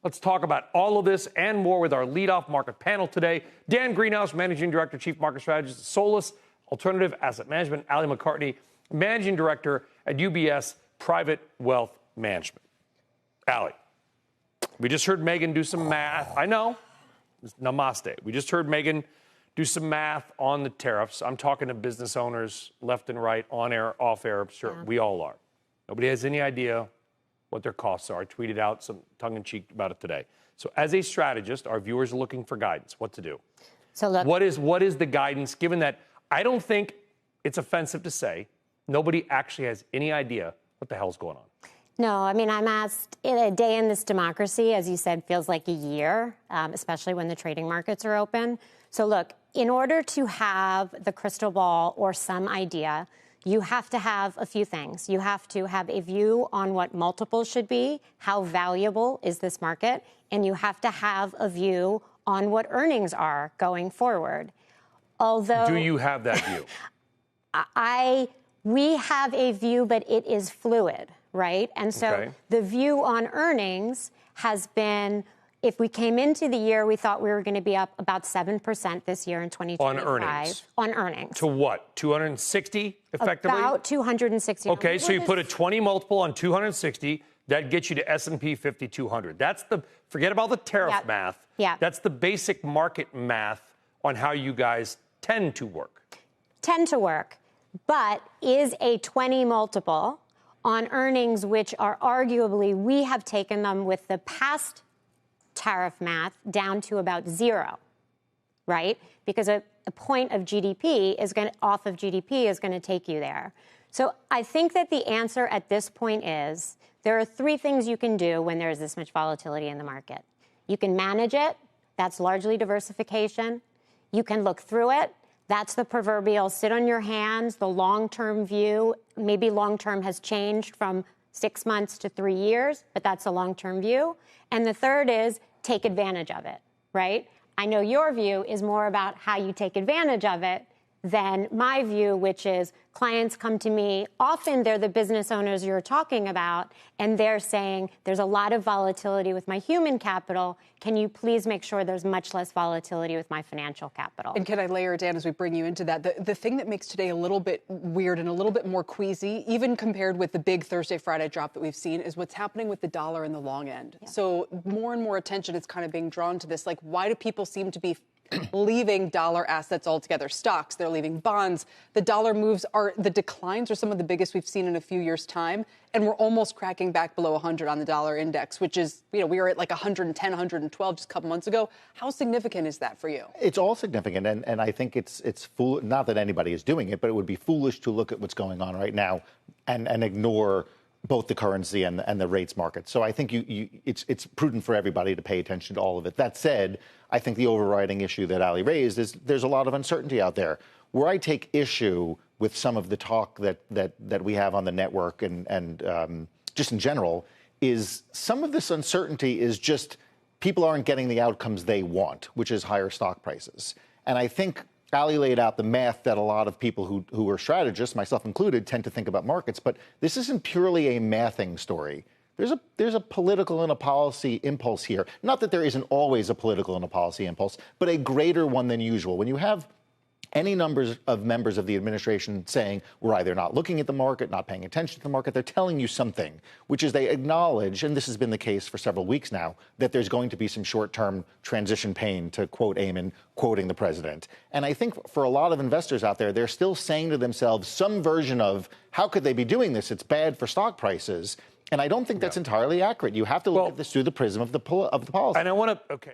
Let's talk about all of this and more with our leadoff market panel today. Dan Greenhaus, Managing Director, Chief Market Strategist at Solus Alternative Asset Management. Alli McCartney, Managing Director at UBS Private Wealth Management. Alli, we just heard Megan do some math. I know. Namaste. We just heard Megan do some math on the tariffs. I'm talking to business owners left and right, on air, off air. Sure, we all are. Nobody has any idea what their costs are. I tweeted out some tongue-in-cheek about it today. So as a strategist, our viewers are looking for guidance. What to do? So look, what is the guidance, given that I don't think it's offensive to say nobody actually has any idea what the hell's going on? No, I mean, I'm asked, a day in this democracy, as you said, feels like a year, especially when the trading markets are open. So look, in order to have the crystal ball or some idea, you have to have a few things. You have to have a view on what multiples should be, how valuable is this market, and you have to have a view on what earnings are going forward. Although, do you have that view? We have a view, but it is fluid, right? And so the view on earnings has been, if we came into the year, we thought we were going to be up about 7% this year in 2025. On earnings? On earnings. To what? 260 effectively? About 260. Okay, so you put a 20 multiple on 260. That gets you to S&P 5200. That's the, forget about the tariff math. Yeah. That's the basic market math on how you guys tend to work. Tend to work. But is a 20 multiple on earnings, which are arguably, we have taken them with the past tariff math down to about 0, right? Because a point of GDP is going to, off of GDP is going to take you there. So I think that the answer at this point is there are 3 things you can do when there's this much volatility in the market. You can manage it. That's largely diversification. You can look through it. That's the proverbial sit on your hands, the long-term view. Maybe long-term has changed from 6 months to 3 years, but that's a long-term view. And the third is take advantage of it, right? I know your view is more about how you take advantage of it than my view, which is clients come to me. Often they're the business owners you're talking about, and they're saying, there's a lot of volatility with my human capital. Can you please make sure there's much less volatility with my financial capital? And can I layer, Dan, as we bring you into that, the thing that makes today a little bit weird and a little bit more queasy, even compared with the big Thursday, Friday drop that we've seen, is what's happening with the dollar in the long end. Yeah. So more and more attention is kind of being drawn to this. Like, why do people seem to be leaving dollar assets altogether? Stocks, they're leaving bonds. The dollar moves the declines are some of the biggest we've seen in a few years' time. And we're almost cracking back below 100 on the dollar index, which is, we were at like 110, 112 just a couple months ago. How significant is that for you? It's all significant. And I think it's foolish, not that anybody is doing it, but it would be foolish to look at what's going on right now and ignore both the currency and the rates market. So I think it's prudent for everybody to pay attention to all of it. That said, I think the overriding issue that Alli raised is there's a lot of uncertainty out there. Where I take issue with some of the talk that we have on the network and just in general is some of this uncertainty is just people aren't getting the outcomes they want, which is higher stock prices. And I think Alli laid out the math that a lot of people who are strategists, myself included, tend to think about markets. But this isn't purely a mathing story. There's a political and a policy impulse here. Not that there isn't always a political and a policy impulse, but a greater one than usual. When you have any numbers of members of the administration saying we're either not looking at the market, not paying attention to the market, they're telling you something, which is they acknowledge, and this has been the case for several weeks now, that there's going to be some short-term transition pain, to quote Eamon, quoting the president. And I think for a lot of investors out there, they're still saying to themselves some version of, how could they be doing this? It's bad for stock prices. And I don't think that's entirely accurate. You have to look at this through the prism of the policy. And I want to, okay.